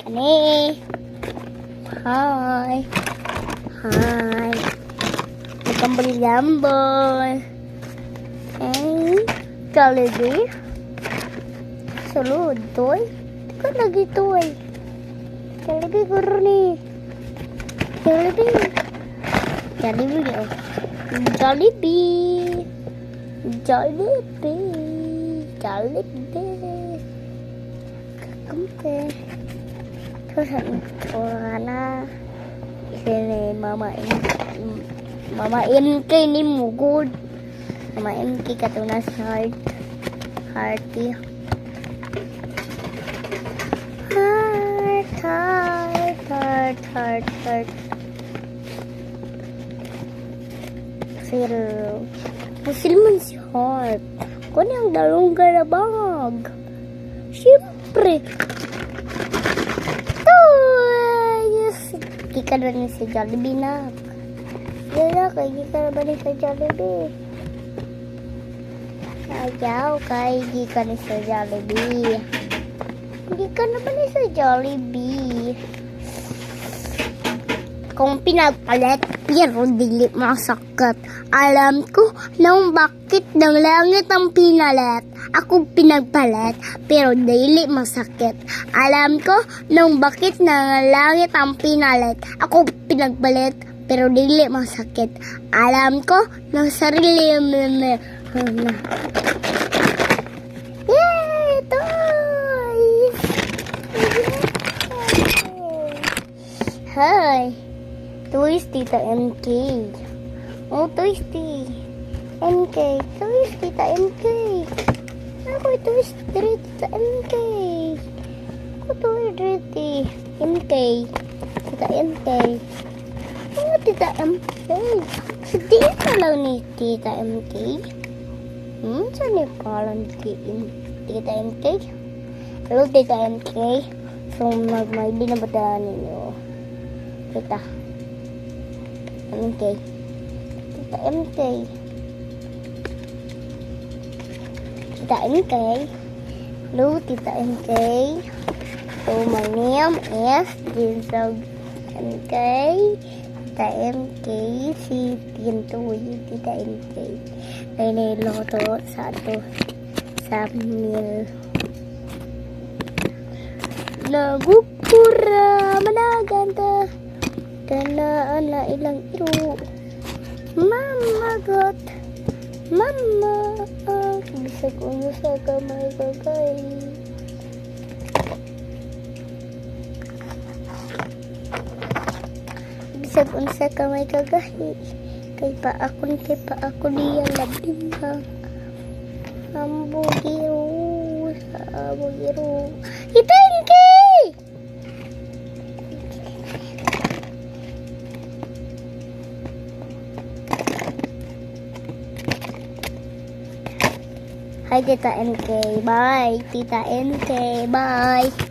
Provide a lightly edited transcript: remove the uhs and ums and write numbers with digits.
Ani. Hi. Hi. Magkambal-gambal. Eh, Jollibee. Sulod, toy. Tika lagi, toy. Jollibee, guru ni. Jollibee. Jollibee, oh. Jollibee. Jollibee. Jollibee. Kakampe. Terus ana sini mama MK ni mugod. Mama MK katunas hearty. Heart. Pusil man si Heart. Kung yung dalawang garabag. Siyempre. Kika na ni si Jollibee na. Yala, kika na ba ni si Jollibee? Ayaw, kika ni si Jollibee. Kika na ba ni si Jollibee? Kung pinagpalit, pero dili masakit. Alam ko nung bakit ng langit ang pinalit. Ako pinagpalit, pero dili masakit. Alam ko nung bakit ng langit ang pinalit. Ako pinagpalit, pero dili masakit. Alam ko ng sarili Yay! Toys! Hi! Toys, Tita MK. Oh, Toys, MK. Toys, Tita MK. Ako, Toys, Tita MK. Ako, Toys, MK. Tita MK. Oh, Tita MK. Hindi ka lang ni Tita MK. Saan yung kalan Tita MK? Hello, Tita MK. So, may binabadaan ninyo. Tita MK. Tita MK. Tita MK. Hello, Tita MK. So, my name is Jinsog MK. Tita MK. Si Tintoy. Tita MK. May niloto sa ato sa meal. Nagukura managanda. Tanaan na ilang iro. Mama got. Mama. Bisag uno sa kamay kagay. Bisag uno sa kamay kagay. Kay pa ako niya labing ha. Ambugiro. Ambugiro. Ipenki! Hi, Tita MK. Bye. Tita MK. Bye.